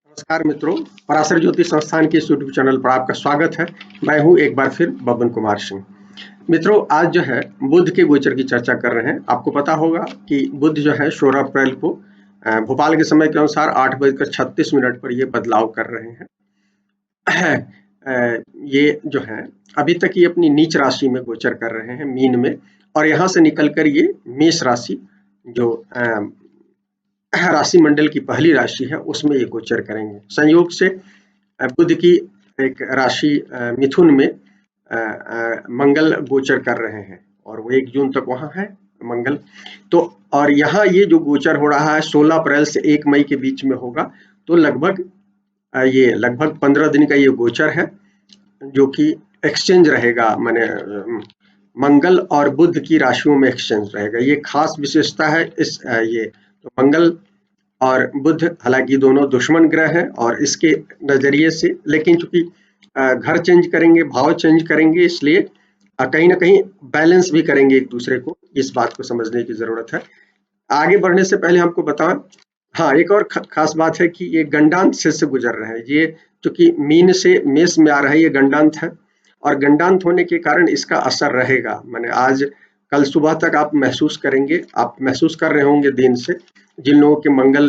नमस्कार मित्रों, पराशर ज्योति संस्थान के इस यूट्यूब चैनल पर आपका स्वागत है। मैं हूं एक बार फिर बबन कुमार सिंह। मित्रों, आज जो है बुध के गोचर की चर्चा कर रहे हैं। आपको पता होगा कि बुध जो है 16 अप्रैल को भोपाल के समय के अनुसार 8:36 पर ये बदलाव कर रहे हैं। ये जो है अभी तक ये अपनी नीच राशि में गोचर कर रहे हैं, मीन में, और यहाँ से निकलकर ये मेष राशि जो राशि मंडल की पहली राशि है उसमें ये गोचर करेंगे। संयोग से बुध की एक राशि मिथुन में मंगल गोचर कर रहे हैं और वो 1 जून तक वहां है मंगल। तो और यहाँ ये जो गोचर हो रहा है 16 अप्रैल से 1 मई के बीच में होगा। तो ये लगभग 15 दिन का ये गोचर है, जो कि एक्सचेंज रहेगा, माने मंगल और बुध की राशियों में एक्सचेंज रहेगा। ये खास विशेषता है इस ये तो मंगल और बुध हालांकि दोनों दुश्मन ग्रह हैं और इसके नजरिए से, लेकिन चूंकि घर चेंज करेंगे, भाव चेंज करेंगे, इसलिए कहीं ना कहीं बैलेंस भी करेंगे एक दूसरे को। इस बात को समझने की जरूरत है। आगे बढ़ने से पहले हमको बताएं, हाँ, एक और खास बात है कि ये गंडांत से गुजर रहे हैं। ये चूंकि मीन से मेष में आ रहा है, ये गंडांत है और गंडांत होने के कारण इसका असर रहेगा। माने आज कल सुबह तक आप महसूस करेंगे, आप महसूस कर रहे होंगे दिन से, जिन लोगों के मंगल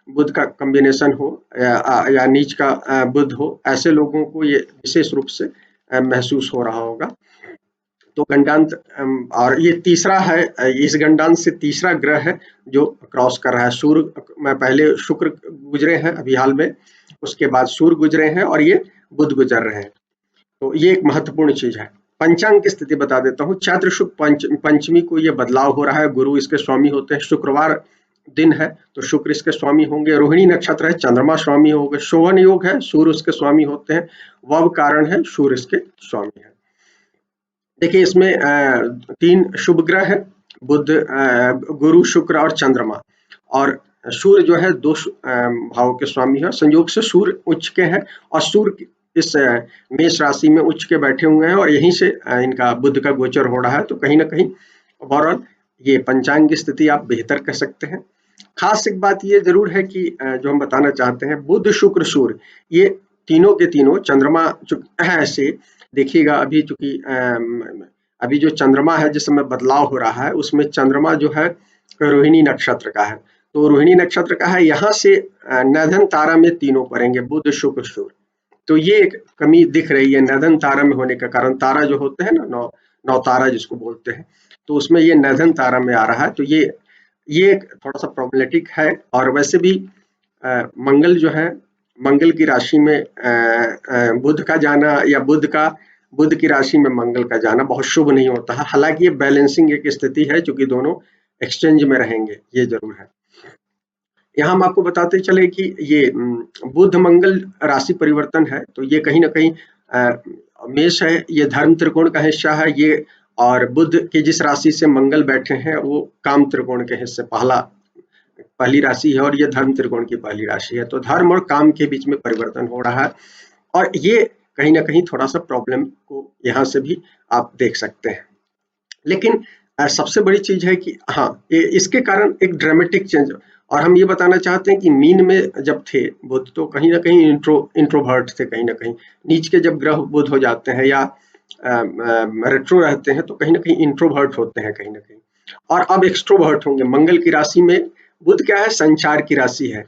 बुध का कॉम्बिनेशन हो या नीच का बुध हो, ऐसे लोगों को ये विशेष रूप से महसूस हो रहा होगा। तो गंडांत और ये तीसरा है, इस गंडांत से तीसरा ग्रह है जो क्रॉस कर रहा है। सूर्य में पहले शुक्र गुजरे हैं अभी हाल में, उसके बाद सूर्य गुजरे हैं और ये बुध गुजर रहे हैं। तो ये एक महत्वपूर्ण चीज है। पंचांग की स्थिति बता देता हूँ। चैत्र शुक्ल पंचमी को ये बदलाव हो रहा है। गुरु इसके स्वामी होते हैं। शुक्रवार दिन है तो शुक्र इसके स्वामी होंगे। रोहिणी नक्षत्र है, चंद्रमा स्वामी होंगे। शोभन योग है, सूर्य उसके स्वामी होते हैं। वव कारण है, सूर्य इसके स्वामी है। देखिए इसमें 3 शुभ ग्रह है, बुध, गुरु, शुक्र और चंद्रमा। और सूर्य जो है 2 भाव के स्वामी है। संयोग से सूर्य उच्च के हैं और सूर्य इस मेष राशि में उच्च के बैठे हुए हैं और यहीं से इनका बुध का गोचर हो रहा है। तो कहीं ना कहीं ओवरऑल ये पंचांग की स्थिति आप बेहतर कह सकते हैं। खास एक बात ये जरूर है कि जो हम बताना चाहते हैं, बुध, शुक्र, सूर्य, ये तीनों के तीनों चंद्रमा ऐसे देखिएगा। अभी चूंकि अभी जो चंद्रमा है, जिस समय बदलाव हो रहा है, उसमें चंद्रमा जो है रोहिणी नक्षत्र का है। तो रोहिणी नक्षत्र का है, यहाँ से नैधन तारा में तीनों पड़ेंगे, बुध, शुक्र, सूर्य। तो ये एक कमी दिख रही है नैधन तारा में होने का कारण। तारा जो होते हैं ना, नौ तारा जिसको बोलते हैं, तो उसमें ये नैधन तारा में आ रहा है। तो ये थोड़ा सा प्रॉब्लमेटिक है। और वैसे भी मंगल जो है, मंगल की राशि में बुध का जाना या बुध की राशि में मंगल का जाना बहुत शुभ नहीं होता है। हालांकि ये बैलेंसिंग एक स्थिति है, क्योंकि दोनों एक्सचेंज में रहेंगे, ये जरूर है। यहाँ हम आपको बताते चले कि ये बुध मंगल राशि परिवर्तन है, तो ये कहीं ना कहीं मेष है, ये धर्म त्रिकोण का हिस्सा है ये। और बुध की जिस राशि से मंगल बैठे हैं वो काम त्रिकोण के हिस्से पहली राशि है और ये धर्म त्रिकोण की पहली राशि है। तो धर्म और काम के बीच में परिवर्तन हो रहा है और ये कहीं ना कहीं थोड़ा सा प्रॉब्लम को यहाँ से भी आप देख सकते हैं। लेकिन सबसे बड़ी चीज है कि हाँ, इसके कारण एक ड्रामेटिक चेंज। और हम ये बताना चाहते हैं कि मीन में जब थे बुध, तो कहीं ना कहीं इंट्रोवर्ट थे। कहीं ना कहीं नीच के जब ग्रह बुध हो जाते हैं या रेट्रो रहते हैं, तो कहीं ना कहीं इंट्रोवर्ट होते हैं कहीं ना कहीं, और अब एक्सट्रोवर्ट होंगे। मंगल की राशि में बुध क्या है, संचार की राशि है।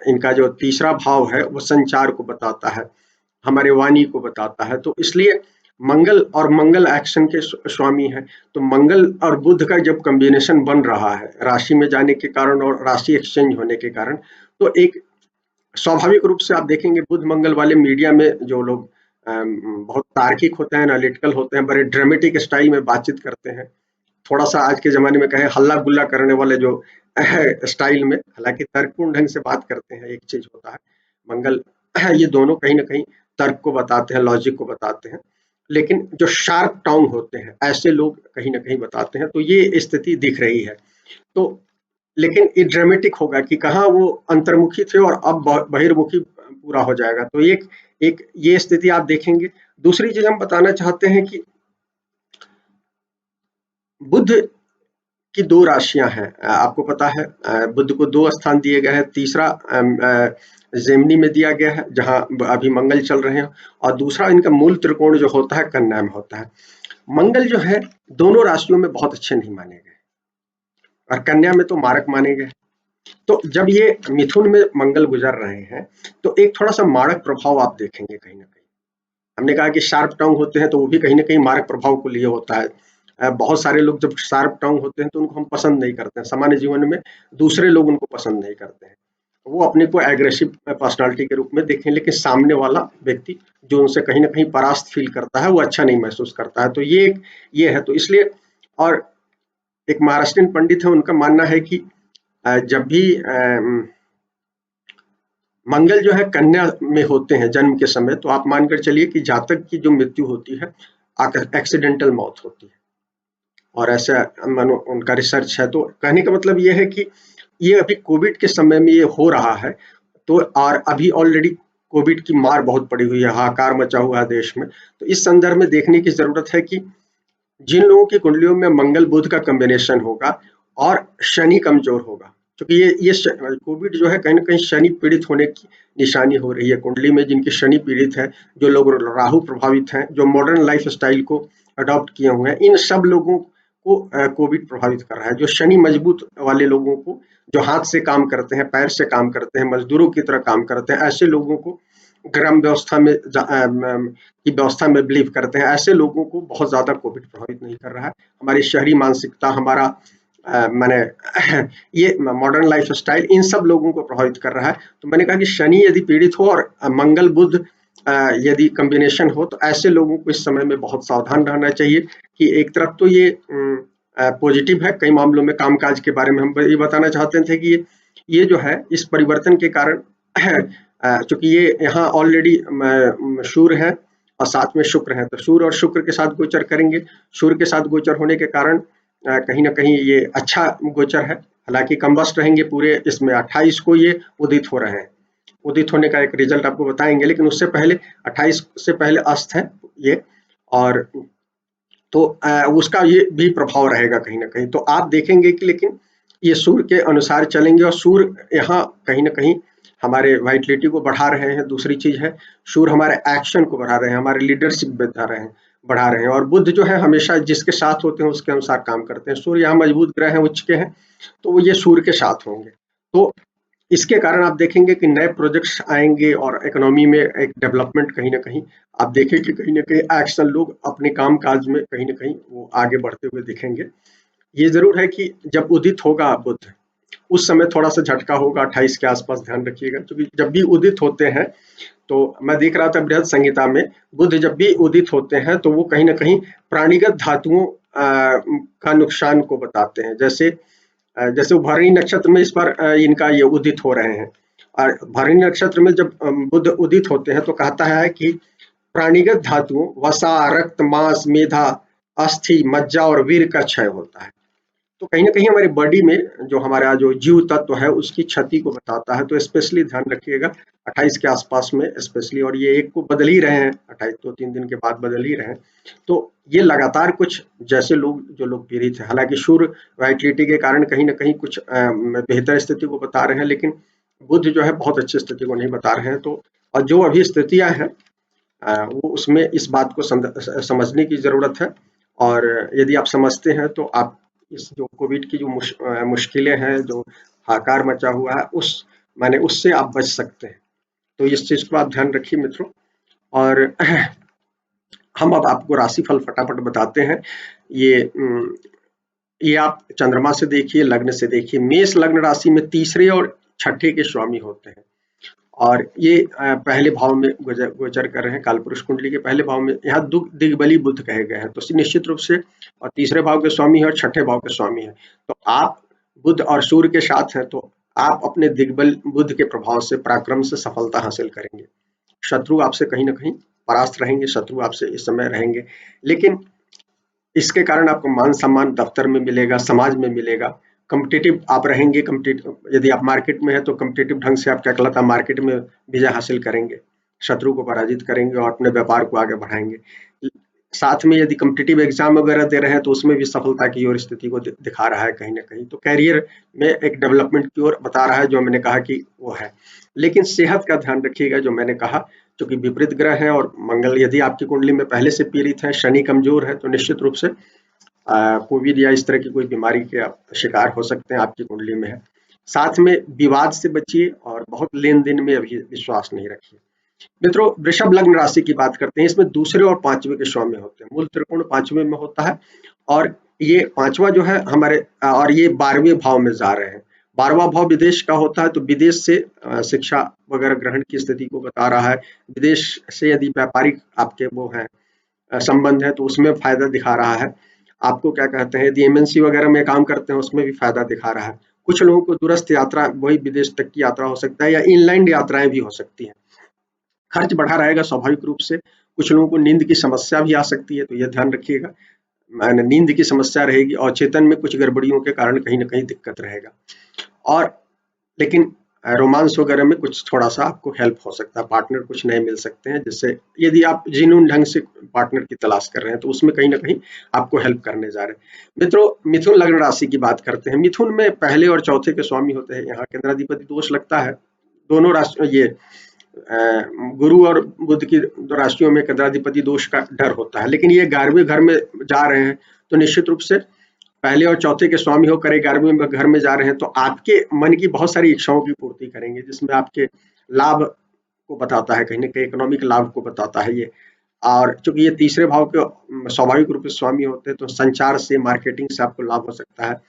इनका जो तीसरा भाव है वो संचार को बताता है, हमारे वाणी को बताता है। तो इसलिए मंगल एक्शन के स्वामी है। तो मंगल और बुध का जब कॉम्बिनेशन बन रहा है राशि में जाने के कारण और राशि एक्सचेंज होने के कारण, तो एक स्वाभाविक रूप से आप देखेंगे बुध मंगल वाले मीडिया में जो लोग बहुत तार्किक होते हैं, एनालिटिकल होते हैं, बड़े ड्रामेटिक स्टाइल में बातचीत करते हैं, थोड़ा सा आज के जमाने में कहें हल्ला गुल्ला करने वाले जो स्टाइल में, हालांकि तर्कपूर्ण ढंग से बात करते हैं, एक चीज होता है। मंगल ये दोनों कहीं ना कहीं तर्क को बताते हैं, लॉजिक को बताते हैं। लेकिन जो शार्प टोंग होते हैं, ऐसे लोग कहीं ना कहीं बताते हैं। तो ये स्थिति दिख रही है। तो लेकिन ये ड्रामेटिक होगा कि कहाँ वो अंतर्मुखी थे और अब बहिर्मुखी पूरा हो जाएगा। तो एक एक ये स्थिति आप देखेंगे। दूसरी चीज हम बताना चाहते हैं कि बुध की 2 राशियां हैं। आपको पता है बुध को 2 स्थान दिए गए हैं। तीसरा जेमिनी में दिया गया है जहां अभी मंगल चल रहे हैं, और दूसरा इनका मूल त्रिकोण जो होता है कन्या में होता है। मंगल जो है दोनों राशियों में बहुत अच्छे नहीं माने गए और कन्या में तो मारक माने गए। तो जब ये मिथुन में मंगल गुजर रहे हैं तो एक थोड़ा सा मारक प्रभाव आप देखेंगे कहीं ना कहीं। हमने कहा कि शार्प टंग होते हैं तो वो भी कहीं ना कहीं मारक प्रभाव को लिए होता है। बहुत सारे लोग जब शार्प टंग होते हैं तो उनको हम पसंद नहीं करते हैं, सामान्य जीवन में दूसरे लोग उनको पसंद नहीं करते हैं, वो अपने को एग्रेसिव पर्सनालिटी के रूप में देखें, लेकिन सामने वाला व्यक्ति जो उनसे कहीं ना कहीं परास्त फील करता है वो अच्छा नहीं महसूस करता है। तो ये है, तो इसलिए। और एक महाराष्ट्रियन पंडित है, उनका मानना है कि जब भी मंगल जो है कन्या में होते हैं जन्म के समय, तो आप मानकर चलिए कि जातक की जो मृत्यु होती है एक्सीडेंटल मौत होती है। और ऐसा मानो उनका रिसर्च है, तो कहने का मतलब ये है कि ये अभी कोविड के समय में ये हो रहा है। तो और अभी ऑलरेडी कोविड की मार बहुत पड़ी हुई है, हाहाकार मचा हुआ है देश में। तो इस संदर्भ में देखने की जरूरत है कि जिन लोगों की कुंडलियों में मंगल बुध का कॉम्बिनेशन होगा और शनि कमजोर होगा, क्योंकि ये कोविड जो है कहीं ना कहीं शनि पीड़ित होने की निशानी हो रही है। कुंडली में जिनकी शनि पीड़ित है, जो लोग राहु प्रभावित हैं, जो मॉडर्न लाइफ स्टाइल को अडॉप्ट किए हुए हैं, इन सब लोगों को कोविड प्रभावित कर रहा है। जो शनि मजबूत वाले लोगों को, जो हाथ से काम करते हैं, पैर से काम करते हैं, मजदूरों की तरह काम करते हैं, ऐसे लोगों को, ग्राम व्यवस्था में की व्यवस्था में बिलीव करते हैं, ऐसे लोगों को बहुत ज्यादा कोविड प्रभावित नहीं कर रहा है। हमारी शहरी मानसिकता, हमारा मैंने ये मॉडर्न लाइफ स्टाइल इन सब लोगों को प्रभावित कर रहा है। तो मैंने कहा कि शनि यदि पीड़ित हो और मंगल बुध यदि कॉम्बिनेशन हो, तो ऐसे लोगों को इस समय में बहुत सावधान रहना चाहिए कि एक तरफ तो ये पॉजिटिव है, कई मामलों में कामकाज के बारे में हम ये बताना चाहते थे कि ये जो है इस परिवर्तन के कारण चूंकि ये यहाँ ऑलरेडी सूर्य है और साथ में शुक्र है, तो सूर्य और शुक्र के साथ गोचर करेंगे। सूर्य के साथ गोचर होने के कारण कहीं ना कहीं ये अच्छा गोचर है। हालांकि कम्बस्ट रहेंगे पूरे इसमें, 28 को ये उदित हो रहे हैं। उदित होने का एक रिजल्ट आपको बताएंगे, लेकिन उससे पहले 28 से पहले अस्त है ये, और तो उसका ये भी प्रभाव रहेगा कहीं ना कहीं। तो आप देखेंगे कि लेकिन ये सूर्य के अनुसार चलेंगे, और सूर्य यहाँ कहीं ना कहीं हमारे वाइटलिटी को बढ़ा रहे हैं। दूसरी चीज है, सूर्य हमारे एक्शन को बढ़ा रहे हैं, हमारे लीडरशिप बढ़ा रहे हैं। और बुध जो है हमेशा जिसके साथ होते हैं उसके अनुसार काम करते हैं। सूर्य यहाँ मजबूत ग्रह है, उच्च के हैं, तो वो ये सूर्य के साथ होंगे। तो इसके कारण आप देखेंगे कि नए प्रोजेक्ट्स आएंगे और इकोनॉमी में एक डेवलपमेंट कहीं ना कहीं आप देखेंगे, कहीं ना कहीं एक्शन लोग अपने काम काज में कहीं ना कहीं वो आगे बढ़ते हुए दिखेंगे। ये जरूर है कि जब उदित होगा बुध, उस समय थोड़ा सा झटका होगा 28 के आसपास, ध्यान रखिएगा। क्योंकि जब भी उदित होते हैं, तो मैं देख रहा था बृहद संहिता में, बुध जब भी उदित होते हैं तो वो कहीं ना कहीं प्राणीगत धातुओं का नुकसान को बताते हैं। जैसे भरणी नक्षत्र में इस बार इनका ये उदित हो रहे हैं, और भरणी नक्षत्र में जब बुध उदित होते हैं तो कहता है कि प्राणीगत धातुओं वसा, रक्त, मांस, मेधा, अस्थि, मज्जा और वीर का क्षय होता है। तो कहीं ना कहीं हमारी बॉडी में जो हमारा जो जीव तत्व है उसकी क्षति को बताता है। तो स्पेशली ध्यान रखिएगा 28 के आसपास में स्पेशली, और ये एक को बदल ही रहे हैं, 28 तो 3 दिन के बाद बदल ही रहे हैं। तो ये लगातार कुछ जैसे लोग जो लोग पीड़ित है, हालांकि सूर्य वाइटलिटी के कारण कहीं ना कहीं कुछ बेहतर स्थिति को बता रहे हैं, लेकिन बुध जो है बहुत अच्छी स्थिति को नहीं बता रहे हैं। तो और जो अभी स्थितियां हैं वो उसमें इस बात को समझने की जरूरत है। और यदि आप समझते हैं तो आप इस जो कोविड की जो मुश्किलें हैं, जो हाहाकार मचा हुआ है, उससे आप बच सकते हैं। तो इस चीज को आप ध्यान रखिए मित्रों। और हम अब आपको राशिफल फटाफट बताते हैं। ये आप चंद्रमा से देखिए, लग्न से देखिए। मेष लग्न राशि में तीसरे और छठे के स्वामी होते हैं, और ये पहले भाव में गोचर कर रहे हैं। कालपुरुष कुंडली के पहले भाव में यहाँ दिग्बली बुध कहे गए हैं, तो निश्चित रूप से और तीसरे भाव के स्वामी है और छठे भाव के स्वामी है। तो आप बुध और सूर्य के साथ हैं, तो आप अपने दिग्बल बुध के प्रभाव से, पराक्रम से सफलता हासिल करेंगे। शत्रु आपसे कहीं ना कहीं परास्त रहेंगे, शत्रु आपसे इस समय रहेंगे, लेकिन इसके कारण आपको मान सम्मान दफ्तर में मिलेगा, समाज में मिलेगा। कॉम्पिटिटिव आप रहेंगे, कॉम्पिटिटिव यदि आप मार्केट में है तो कॉम्पिटिटिव ढंग से आप क्या कहलाता है मार्केट में विजय हासिल करेंगे, शत्रु को पराजित करेंगे और अपने व्यापार को आगे बढ़ाएंगे। साथ में यदि कॉम्पिटिटिव एग्जाम वगैरह दे रहे हैं तो उसमें भी सफलता की ओर स्थिति को दिखा रहा है कहीं ना कहीं। तो कैरियर में एक डेवलपमेंट की ओर बता रहा है, जो मैंने कहा कि वो है। लेकिन सेहत का ध्यान रखिएगा, जो मैंने कहा, क्योंकि विपरीत ग्रह है और मंगल यदि आपकी कुंडली में पहले से पीड़ित है, शनि कमजोर है, तो निश्चित रूप से कोविड या इस तरह की कोई बीमारी के आप शिकार हो सकते हैं, आपकी कुंडली में है। साथ में विवाद से बचिए और बहुत लेन देन में अभी विश्वास नहीं रखिए। मित्रों, वृषभ लग्न राशि की बात करते हैं। इसमें दूसरे और पांचवें के स्वामी होते हैं। मूल त्रिकोण पांचवें में होता है और ये पांचवा जो है हमारे और ये 12वें भाव में जा रहे हैं। 12वां भाव विदेश का होता है, तो विदेश से शिक्षा वगैरह ग्रहण की स्थिति को बता रहा है। विदेश से यदि व्यापारिक आपके वो है संबंध है तो उसमें फायदा दिखा रहा है। आपको क्या कहते हैं, यदि एमएनसी वगैरह में काम करते हैं उसमें भी फायदा दिखा रहा है। कुछ लोगों को दूरस्थ यात्रा, वही विदेश तक की यात्रा हो सकता है, या इनलैंड यात्राएं भी हो सकती हैं। खर्च बढ़ा रहेगा स्वाभाविक रूप से। कुछ लोगों को नींद की समस्या भी आ सकती है, तो यह ध्यान रखिएगा। नींद की समस्या रहेगी और चेतन में कुछ गड़बड़ियों के कारण कहीं ना कहीं दिक्कत रहेगा। और लेकिन रोमांस वगैरह में कुछ थोड़ा-सा आपको हेल्प हो सकता है, पार्टनर कुछ नए मिल सकते हैं, जिससे यदि आप जेन्युइन ढंग से पार्टनर की तलाश कर रहे हैं, तो उसमें कहीं न कहीं आपको हेल्प करने जा रहे हैं। मित्रों, मिथुन लग्न राशि की बात करते हैं। मिथुन में पहले और चौथे के स्वामी होते हैं। यहाँ केंद्राधिपति दोष लगता है। दोनों राशि ये गुरु और बुध की राशियों में केंद्राधिपति दोष का डर होता है, लेकिन ये 11वें घर में जा रहे हैं, तो निश्चित रूप से पहले और चौथे के स्वामी होकर 11वें घर में जा रहे हैं, तो आपके मन की बहुत सारी इच्छाओं की पूर्ति करेंगे, जिसमें आपके लाभ को बताता है, कहीं ना कहीं इकोनॉमिक लाभ को बताता है ये। और चूंकि ये तीसरे भाव के स्वाभाविक रूप से स्वामी होते हैं, तो संचार से, मार्केटिंग से आपको लाभ हो सकता है।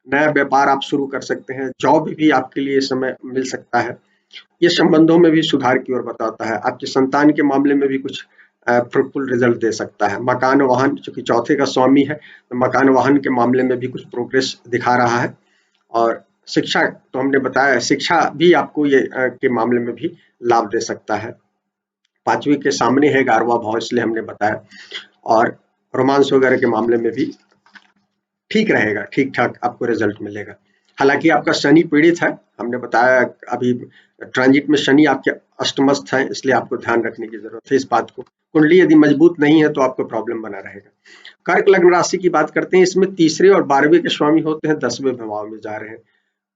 नया व्यापार आप शुरू कर सकते हैं। जॉब भी आपके लिए इस समय मिल सकता है। ये संबंधों में भी सुधार की ओर बताता है। आपकी संतान के मामले में भी कुछ फ्रूटफुल रिजल्ट दे सकता है। मकान वाहन, चूंकि चौथे का स्वामी है, तो मकान वाहन के मामले में भी कुछ प्रोग्रेस दिखा रहा है। और शिक्षा तो हमने बताया, शिक्षा भी आपको ये के मामले में भी लाभ दे सकता है। पांचवी के सामने है 11वां भाव, इसलिए हमने बताया। और रोमांस वगैरह के मामले में भी ठीक रहेगा, ठीक ठाक आपको रिजल्ट मिलेगा। हालांकि आपका शनि पीड़ित है, हमने बताया अभी ट्रांजिट में शनि आपके अष्टमस्थ है, इसलिए आपको ध्यान रखने की जरूरत है इस बात को। कुंडली यदि मजबूत नहीं है तो आपको प्रॉब्लम बना रहेगा। कर्क लग्न राशि की बात करते हैं। इसमें तीसरे और 12वें के स्वामी होते हैं, 10वें भाव में जा रहे हैं।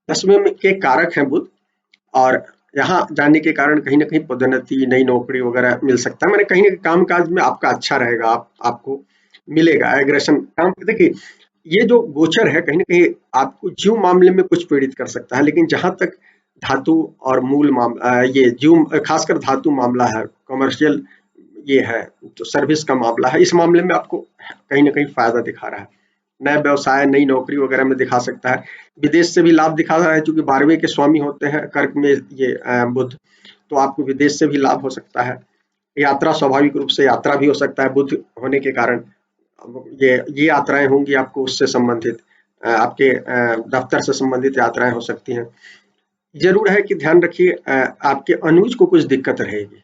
10वें में के कारक हैं बुध, और यहाँ जाने के कारण कहीं ना कहीं पदोन्नति, नई नौकरी वगैरह मिल सकता है। मैंने कहीं ना कहीं कामकाज में आपका अच्छा रहेगा, आपको मिलेगा एग्रेशन काम। देखिए, ये जो गोचर है कहीं ना कहीं आपको जीव मामले में कुछ पीड़ित कर सकता है, लेकिन जहां तक धातु और मूल मामला, ये जीव खासकर धातु मामला है, कमर्शियल ये है, तो सर्विस का मामला है, इस मामले में आपको कहीं ना कहीं फायदा दिखा रहा है। नया व्यवसाय, नई नौकरी वगैरह में दिखा सकता है। विदेश से भी लाभ दिखा रहा है, चूंकि 12वें के स्वामी होते हैं कर्क में ये बुध, तो आपको विदेश से भी लाभ हो सकता है। यात्रा, स्वाभाविक रूप से यात्रा भी हो सकता है बुध होने के कारण। ये यात्राएं होंगी आपको उससे संबंधित, आपके दफ्तर से संबंधित यात्राएं हो सकती हैं। जरूर है कि ध्यान रखिए, आपके अनुज को कुछ दिक्कत रहेगी,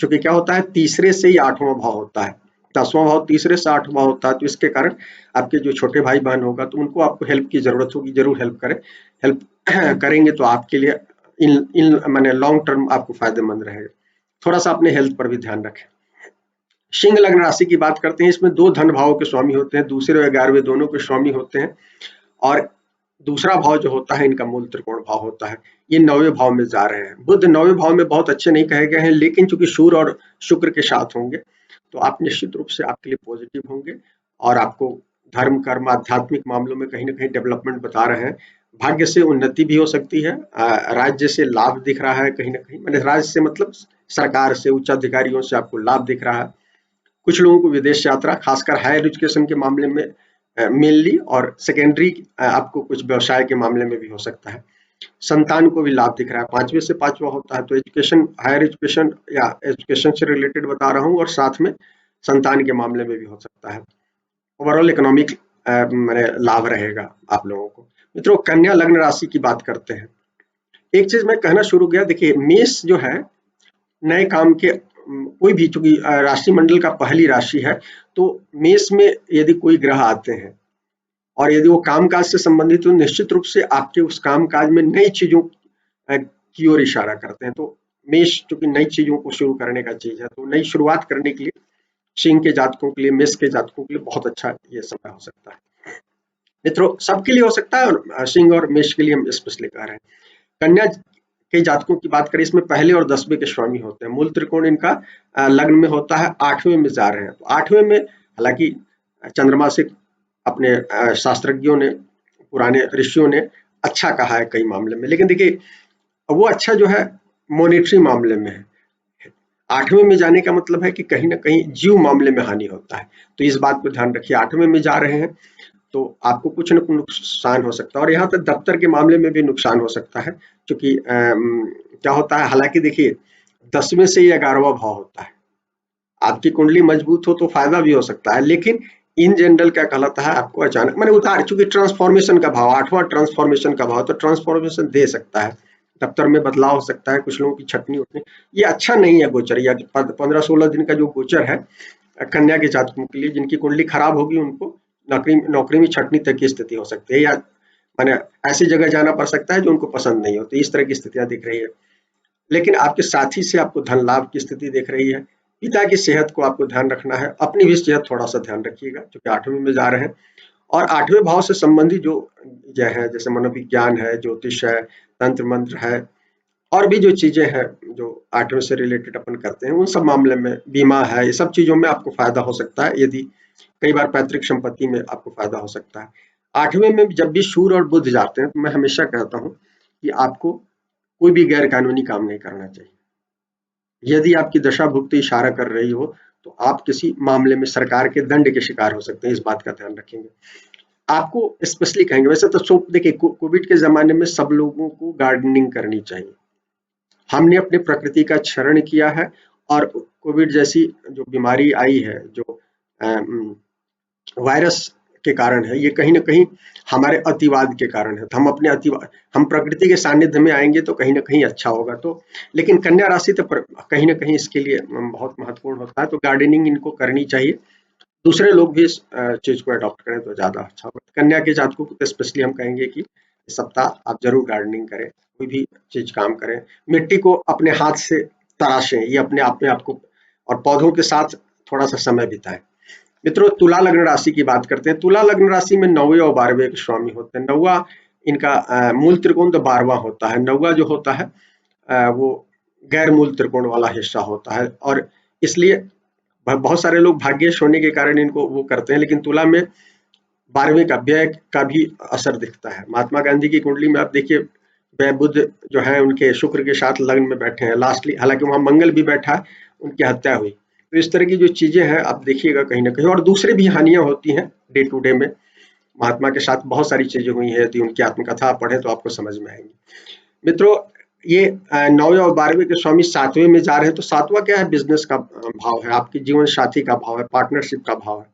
क्योंकि क्या होता है, तीसरे से ही 8वां भाव होता है। 10वां भाव तीसरे से 8वां होता है, तो इसके कारण आपके जो छोटे भाई बहन होगा, तो उनको आपको हेल्प की जरूरत होगी, जरूर हेल्प करें। हेल्प करेंगे तो आपके लिए इन इन माने लॉन्ग टर्म आपको फायदेमंद रहेगा। थोड़ा सा अपने हेल्थ पर भी ध्यान रखें। सिंह लग्न राशि की बात करते हैं। इसमें 2 धन भावों के स्वामी होते हैं, दूसरे और 11वें दोनों के स्वामी होते हैं। और दूसरा भाव जो होता है इनका मूल त्रिकोण भाव होता है। ये 9वें भाव में जा रहे हैं। बुध 9वें भाव में बहुत अच्छे नहीं कहे गए हैं, लेकिन चूंकि सूर्य और शुक्र के साथ होंगे, तो आप निश्चित रूप से आपके लिए पॉजिटिव होंगे और आपको धर्म, कर्म, आध्यात्मिक मामलों में कहीं ना कहीं डेवलपमेंट बता रहे हैं। भाग्य से उन्नति भी हो सकती है। राज्य से लाभ दिख रहा है, कहीं ना कहीं मैंने राज्य से मतलब सरकार से, उच्च अधिकारियों से आपको लाभ दिख रहा है। कुछ लोगों को विदेश यात्रा, खासकर हायर एजुकेशन के मामले में मेनली, और सेकेंडरी आपको कुछ व्यवसाय के मामले में भी हो सकता है। संतान को भी लाभ दिख रहा है। 5वें से 5वां होता है, तो एजुकेशन, हायर एजुकेशन या एजुकेशन से रिलेटेड बता रहा हूँ, और साथ में संतान के मामले में भी हो सकता है। ओवरऑल इकोनॉमिक मैंने लाभ रहेगा आप लोगों को। मित्रों, कन्या लग्न राशि की बात करते हैं। एक चीज मैं कहना शुरू किया, देखिए मेष जो है नए काम के कोई भी, चूंकि राशि मंडल का पहली राशि है, तो मेष में यदि कोई ग्रह आते हैं और यदि वो कामकाज से संबंधित, तो निश्चित रूप से आपके उस कामकाज में नई चीजों की ओर इशारा करते हैं। तो मेष चूंकि नई चीजों को शुरू करने का चीज है, तो नई शुरुआत करने के लिए सिंह के जातकों के लिए, मेष के जातकों के लिए बहुत अच्छा ये समय हो सकता है। मित्रों, सबके लिए हो सकता है, और सिंह और मेष के लिए हम स्पेशली कह रहे हैं। कन्या के जातकों की बात करें, इसमें पहले और 10वें के स्वामी होते हैं। मूल त्रिकोण इनका लग्न में होता है, 8वें में जा रहे हैं। तो 8वें में हालांकि चंद्रमा से अपने शास्त्रज्ञों ने, पुराने ऋषियों ने अच्छा कहा है कई मामले में, लेकिन देखिए वो अच्छा जो है मॉनेटरी मामले में है। 8वें में जाने का मतलब है कि कहीं ना कहीं जीव मामले में हानि होता है। तो इस बात को ध्यान रखिए, 8वें में जा रहे हैं तो आपको कुछ न कुछ नुकसान हो सकता है, और यहाँ तक दफ्तर के मामले में भी नुकसान हो सकता है। क्योंकि क्या होता है, हालांकि देखिए 10वें से ये 11वां भाव होता है। आपकी कुंडली मजबूत हो तो फायदा भी हो सकता है, लेकिन इन जनरल क्या कहलाता है, आपको अचानक मैंने उतार, चूंकि ट्रांसफॉर्मेशन का भाव 8वां ट्रांसफॉर्मेशन का भाव, तो ट्रांसफॉर्मेशन दे सकता है, दफ्तर में बदलाव हो सकता है, कुछ लोगों की छटनी उठनी। ये अच्छा नहीं है गोचर, या 15-16 दिन का जो गोचर है कन्या के जातकों के लिए, जिनकी कुंडली खराब होगी उनको नौकरी नौकरी में छटनी तक की स्थिति हो सकती है, या माने ऐसी जगह जाना पड़ सकता है जो उनको पसंद नहीं होती। इस तरह की स्थितियां दिख रही है। लेकिन आपके साथी से आपको धन लाभ की स्थिति दिख रही है। पिता की सेहत को आपको ध्यान रखना है, अपनी भी सेहत थोड़ा सा ध्यान रखिएगा, क्योंकि 8वें में जा रहे हैं। और 8वें भाव से संबंधित जो है, जैसे मनोविज्ञान है, ज्योतिष है, तंत्र मंत्र है, और भी जो चीजें हैं जो 8वें से रिलेटेड अपन करते हैं, उन सब मामले में, बीमा है, ये सब चीजों में आपको फायदा हो सकता है। यदि कई बार पैतृक संपत्ति में आपको फायदा हो सकता है। 8वें में जब भी सूर्य और बुध जाते हैं, तो मैं हमेशा कहता हूँ कि आपको कोई भी गैर कानूनी काम नहीं करना चाहिए। यदि आपकी दशा भुक्ति इशारा कर रही हो, तो आप किसी मामले में सरकार के दंड के शिकार हो सकते हैं, इस बात का ध्यान रखेंगे। आपको स्पेशली कहेंगे, वैसे तो देखिए कोविड के जमाने में सब लोगों को गार्डनिंग करनी चाहिए। हमने अपने प्रकृति का क्षरण किया है, और कोविड जैसी जो बीमारी आई है, जो वायरस के कारण है, ये कहीं ना कहीं हमारे अतिवाद के कारण है। तो हम अपने अतिवाद, हम प्रकृति के सानिध्य में आएंगे तो कहीं ना कहीं अच्छा होगा। तो लेकिन कन्या राशि तो कहीं ना कहीं इसके लिए बहुत महत्वपूर्ण होता है, तो गार्डनिंग इनको करनी चाहिए। दूसरे लोग भी इस चीज को अडॉप्ट करें तो ज्यादा अच्छा होगा। कन्या के जातकों को स्पेशली हम कहेंगे कि इस सप्ताह आप जरूर गार्डनिंग करें, कोई भी चीज काम करें, मिट्टी को अपने हाथ से तराशें, ये अपने आप में आपको, और पौधों के साथ थोड़ा सा समय बिताएं। मित्रों, तुला लग्न राशि की बात करते हैं। तुला लग्न राशि में 9वें और 12वें के स्वामी होते हैं। 9वां इनका मूल त्रिकोण तो 12वां होता है। 9वां जो होता है वो गैर मूल त्रिकोण वाला हिस्सा होता है, और इसलिए बहुत सारे लोग भाग्येश होने के कारण इनको वो करते हैं, लेकिन तुला में 12वें का व्यय का भी असर दिखता है। महात्मा गांधी की कुंडली में आप देखिए, व्यय बुध जो है उनके शुक्र के साथ लग्न में बैठे हैं लास्टली, हालांकि वहां मंगल भी बैठा है, उनकी हत्या हुई। तो इस तरह की जो चीजें हैं आप देखिएगा कहीं ना कहीं, और दूसरी भी हानियां होती हैं डे टू डे में। महात्मा के साथ बहुत सारी चीजें हुई हैं, यदि उनकी आत्मकथा पढ़े तो आपको समझ में आएंगी। मित्रों, ये 9वें और 12वें के स्वामी 7वें में जा रहे हैं। तो 7वां क्या है, बिजनेस का भाव है, आपकी जीवन साथी का भाव है, पार्टनरशिप का भाव है,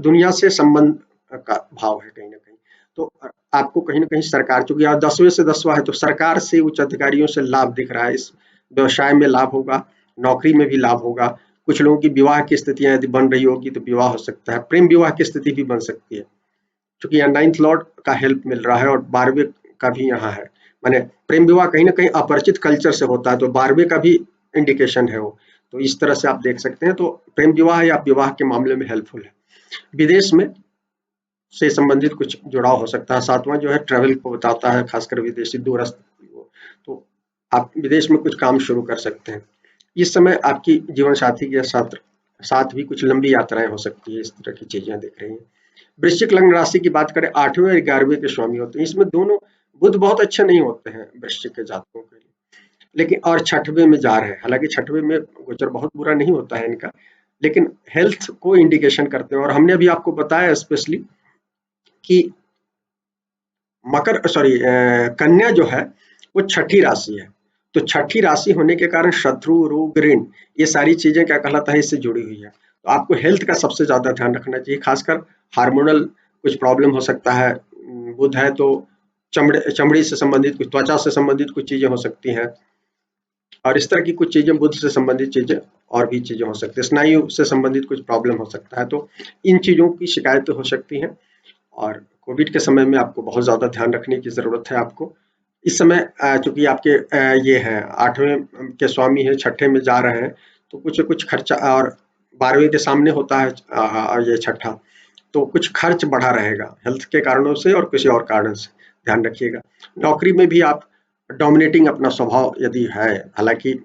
दुनिया से संबंध का भाव है कहीं ना कहीं। तो आपको कहीं ना कहीं सरकार, चूंकि यहाँ 10वें से 10वां है, तो सरकार से, उच्च अधिकारियों से लाभ दिख रहा है। इस व्यवसाय में लाभ होगा, नौकरी में भी लाभ होगा। कुछ लोगों की विवाह की स्थितियां यदि बन रही होगी तो विवाह हो सकता है, प्रेम विवाह की स्थिति भी बन सकती है, क्योंकि यहाँ 9th लॉर्ड का हेल्प मिल रहा है, और 12वें का भी यहाँ है। माने प्रेम विवाह कहीं ना कहीं अपरिचित कल्चर से होता है, तो 12वें का भी इंडिकेशन है वो। तो इस तरह से आप देख सकते हैं, तो प्रेम विवाह या विवाह के मामले में हेल्पफुल है। विदेश में से संबंधित कुछ जुड़ाव हो सकता है। 7वां जो है ट्रैवल को बताता है, खासकर विदेशी दूरस्थ, तो आप विदेश में कुछ काम शुरू कर सकते हैं। इस समय आपकी जीवन साथी के साथ साथ भी कुछ लंबी यात्राएं हो सकती है, इस तरह की चीजें दिख रही हैं। वृश्चिक लग्न राशि की बात करें, 8वें और 11वें के स्वामी होते हैं। इसमें दोनों बुध बहुत अच्छे नहीं होते हैं वृश्चिक के जातकों के लिए, लेकिन और 6वें में जा रहे हैं। हालांकि 6वें में गोचर बहुत बुरा नहीं होता है इनका, लेकिन हेल्थ को इंडिकेशन करते हैं। और हमने अभी आपको बताया स्पेशली कि कन्या जो है वो छठी राशि है। तो छठी राशि होने के कारण शत्रु, रोग, ऋण, ये सारी चीजें क्या कहलाता है, इससे जुड़ी हुई है। तो आपको हेल्थ का सबसे ज्यादा ध्यान रखना चाहिए, खासकर हार्मोनल कुछ प्रॉब्लम हो सकता है। बुध है तो चमड़ी से संबंधित कुछ, त्वचा से संबंधित कुछ चीजें हो सकती हैं, और इस तरह की कुछ चीजें, बुध से संबंधित चीजें और भी चीजें हो सकती है, स्नायु से संबंधित कुछ प्रॉब्लम हो सकता है। तो इन चीजों की शिकायतें हो सकती हैं, और कोविड के समय में आपको बहुत ज्यादा ध्यान रखने की जरूरत है। आपको इस समय चूंकि आपके ये है 8वें के स्वामी है, 6ठे में जा रहे हैं, तो कुछ कुछ खर्चा और 12वीं के सामने होता है ये छठा, तो कुछ खर्च बढ़ा रहेगा हेल्थ के कारणों से और किसी और कारण से, ध्यान रखिएगा। नौकरी में भी आप डोमिनेटिंग अपना स्वभाव यदि है, हालांकि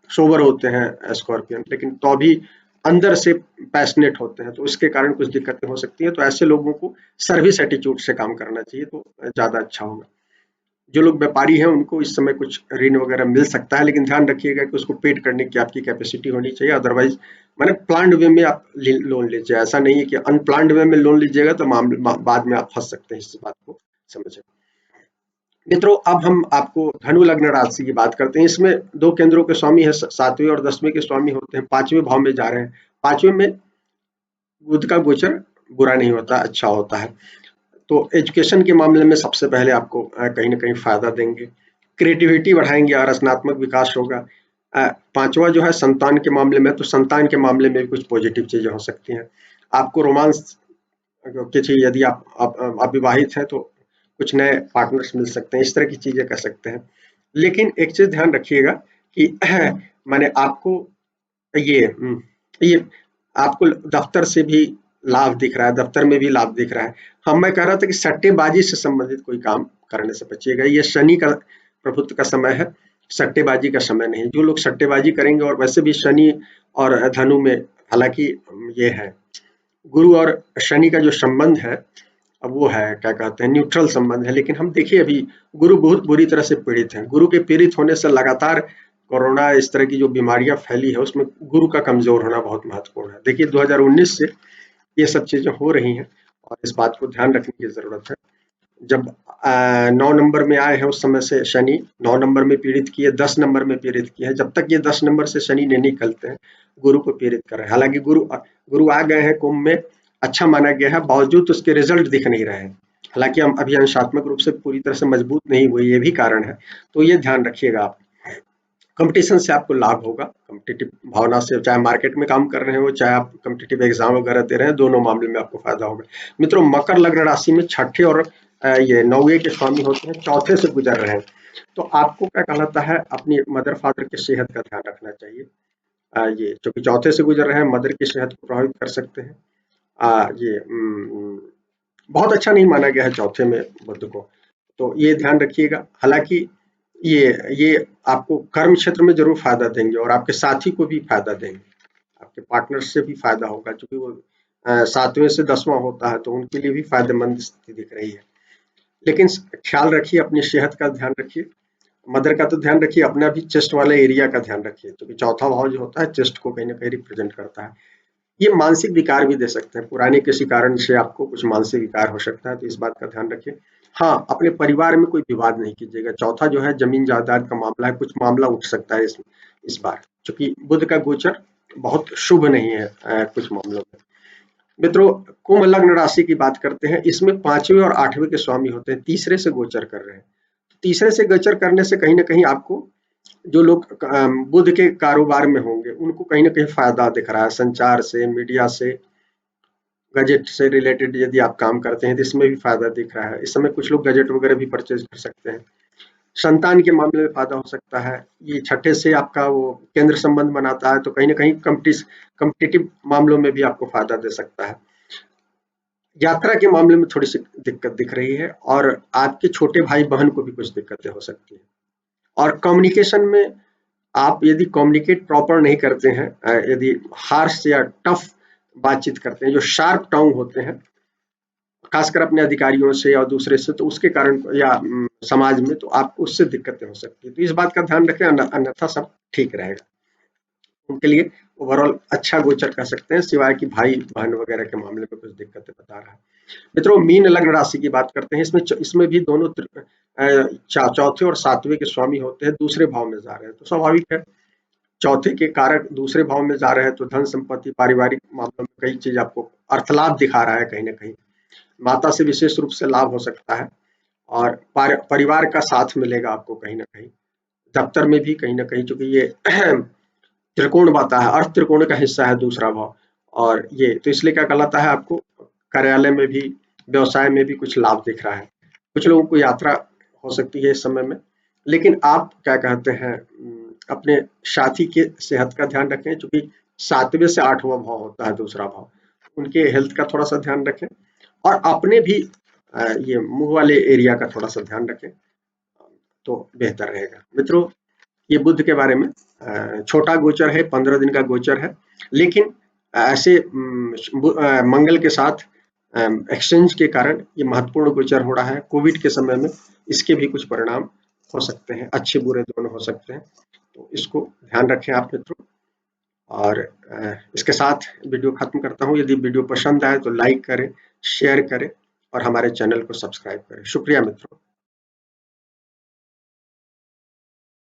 सोबर होते हैं स्कॉर्पियन, लेकिन तो भी अंदर से पैशनेट होते हैं, तो इसके कारण कुछ दिक्कतें हो सकती हैं। तो ऐसे लोगों को सर्विस एटीट्यूड से काम करना चाहिए, तो ज़्यादा अच्छा होगा। जो लोग व्यापारी हैं उनको इस समय कुछ ऋण वगैरह मिल सकता है, लेकिन ध्यान रखिएगा कि उसको पेड करने की आपकी कैपेसिटी होनी चाहिए, अदरवाइज मैंने प्लान्ड वे में आप लोन लीजिए। ऐसा नहीं है कि अनप्लान्ड वे में लोन लीजिएगा तो बाद में आप फंस सकते हैं, इस बात को समझें। मित्रों, अब हम आपको धनु लग्न राशि की बात करते हैं। इसमें 2 केंद्रों के स्वामी है, 7वें और 10वें के स्वामी होते हैं, 5वें भाव में जा रहे हैं। 5वें में बुध का गोचर बुरा नहीं होता, अच्छा होता है। तो एजुकेशन के मामले में सबसे पहले आपको कहीं न कहीं फ़ायदा देंगे। क्रिएटिविटी बढ़ाएँगे और रचनात्मक विकास होगा। 5वां जो है संतान के मामले में, तो संतान के मामले में भी कुछ पॉजिटिव चीज़ें हो सकती हैं। आपको रोमांस किसी, यदि आप अविवाहित हैं तो कुछ नए पार्टनर्स मिल सकते हैं, इस तरह की चीज़ें कर सकते हैं। लेकिन एक चीज़ ध्यान रखिएगा कि माने आपको ये ये आपको दफ्तर से भी लाभ दिख रहा है, दफ्तर में भी लाभ दिख रहा है। हाँ, मैं कह रहा था कि सट्टेबाजी से संबंधित कोई काम करने से बचिएगा। ये शनि का प्रभुत्व का समय है, सट्टेबाजी का समय नहीं। जो लोग सट्टेबाजी करेंगे, और वैसे भी शनि और धनु में, हालांकि ये है गुरु और शनि का जो संबंध है, अब वो है क्या कहते हैं, न्यूट्रल संबंध है। लेकिन हम देखिए अभी गुरु बहुत बुरी तरह से पीड़ित हैं। गुरु के पीड़ित होने से लगातार कोरोना, इस तरह की जो बीमारियां फैली है, उसमें गुरु का कमजोर होना बहुत महत्वपूर्ण है। देखिए 2019 से ये सब चीजें हो रही हैं, और इस बात को ध्यान रखने की जरूरत है। जब 9 नंबर में आए हैं, उस समय से शनि 9 नंबर में पीड़ित किए, 10 नंबर में पीड़ित किए हैं। जब तक ये 10 नंबर से शनि नहीं निकलते हैं, गुरु को पीड़ित कर रहे हैं। हालांकि गुरु आ गए हैं कुंभ में, अच्छा माना गया है, बावजूद उसके रिजल्ट दिख नहीं रहे हैं। हालांकि हम अभी अंशात्मक रूप से पूरी तरह से मजबूत नहीं हुए, ये भी कारण है। तो ये ध्यान रखिएगा आप। कंपटीशन से आपको लाभ होगा, कॉम्पिटिटिव भावना से, चाहे मार्केट में काम कर रहे हो, चाहे आप कॉम्पिटिटिव एग्जाम वगैरह दे रहे हैं, दोनों मामले में आपको फायदा होगा। मित्रों, मकर लग्न राशि में छठे और ये 9वें के स्वामी होते हैं, चौथे से गुजर रहे हैं। तो आपको क्या कहलाता है, अपनी मदर फादर की सेहत का ध्यान रखना चाहिए। ये चूंकि चौथे से गुजर रहे हैं, मदर की सेहत को प्रभावित कर सकते हैं। ये बहुत अच्छा नहीं माना गया है चौथे में बुध को, तो ये ध्यान रखिएगा। हालांकि ये आपको कर्म क्षेत्र में जरूर फायदा देंगे, और आपके साथी को भी फायदा देंगे, आपके पार्टनर से भी फायदा होगा, क्योंकि वो 7वें से 10वां होता है, तो उनके लिए भी फायदेमंद स्थिति दिख रही है। लेकिन ख्याल रखिए, अपनी सेहत का ध्यान रखिए, मदर का तो ध्यान रखिए, अपना भी चेस्ट वाले एरिया का ध्यान रखिए, क्योंकि चौथा भाव जो होता है चेस्ट को कहीं ना कहीं रिप्रेजेंट करता है। ये मानसिक विकार भी दे सकते हैं, पुराने किसी कारण से आपको कुछ मानसिक विकार हो सकता है, तो इस बात का ध्यान रखिए। हाँ, अपने परिवार में कोई विवाद नहीं कीजिएगा। चौथा जो है जमीन जायदाद का मामला है, कुछ मामला उठ सकता है इस बार, क्योंकि बुध का गोचर बहुत शुभ नहीं है कुछ मामलों में। मित्रों, कुंभ लग्न राशि की बात करते हैं। इसमें 5वें और 8वें के स्वामी होते हैं, तीसरे से गोचर कर रहे हैं। तीसरे से गोचर करने से कहीं ना कहीं आपको, जो लोग बुध के कारोबार में होंगे, उनको कहीं ना कहीं फायदा दिख रहा है, संचार से, मीडिया से, गजेट से रिलेटेड यदि आप काम करते हैं तो इसमें भी फायदा दिख रहा है। इस समय कुछ लोग गजेट वगैरह भी परचेज कर सकते हैं। संतान के मामले में फायदा हो सकता है। ये छठे से आपका वो केंद्र संबंध बनाता है, तो कहीं ना कहीं कम्पिटिटिव मामलों में भी आपको फायदा दे सकता है। यात्रा के मामले में थोड़ी सी दिक्कत दिख रही है, और आपके छोटे भाई बहन को भी कुछ दिक्कतें हो सकती हैं। और कम्युनिकेशन में आप यदि कम्युनिकेट प्रॉपर नहीं करते हैं, यदि हार्श या टफ बातचीत करते हैं, जो शार्प टंग होते हैं, खासकर अपने अधिकारियों से और दूसरे से, तो उसके कारण, या समाज में, तो आपको उससे दिक्कतें हो सकती है। तो इस बात का ध्यान रखें, अन्यथा सब ठीक रहेगा। उनके लिए ओवरऑल अच्छा गोचर कह सकते हैं, सिवाय कि भाई बहन वगैरह के मामले में कुछ दिक्कतें बता रहा है। मित्रों, मीन लग्न राशि की बात करते हैं। इसमें भी दोनों चौथे और 7वें के स्वामी होते हैं, दूसरे भाव में जा रहे हैं, तो स्वाभाविक है, चौथे के कारक दूसरे भाव में जा रहे हैं, तो धन संपत्ति, पारिवारिक मामलों में कई चीज आपको अर्थलाभ दिखा रहा है। कहीं ना कहीं माता से विशेष रूप से लाभ हो सकता है, और परिवार का साथ मिलेगा आपको कहीं ना कहीं। दफ्तर में भी कहीं ना कहीं, चूंकि ये त्रिकोण बाता है, अर्थ त्रिकोण का हिस्सा है दूसरा भाव, और ये तो इसलिए क्या कहलाता है, आपको कार्यालय में भी, व्यवसाय में भी कुछ लाभ दिख रहा है। कुछ लोगों को यात्रा हो सकती है इस समय में। लेकिन आप क्या कहते हैं, अपने साथी के सेहत का ध्यान रखें, क्योंकि 7वें से 8वां भाव होता है दूसरा भाव, उनके हेल्थ का थोड़ा सा ध्यान रखें और अपने भी ये मुंह वाले एरिया का थोड़ा सा ध्यान रखें तो बेहतर रहेगा। मित्रों, ये बुध के बारे में छोटा गोचर है, 15 दिन का गोचर है, लेकिन ऐसे मंगल के साथ एक्सचेंज के कारण ये महत्वपूर्ण गोचर हो रहा है। कोविड के समय में इसके भी कुछ परिणाम हो सकते हैं, अच्छे बुरे दोनों हो सकते हैं, तो इसको ध्यान रखें आप मित्रों। और इसके साथ वीडियो खत्म करता हूँ। यदि वीडियो पसंद आए तो लाइक करें, शेयर करें और हमारे चैनल को सब्सक्राइब करें। शुक्रिया मित्रों।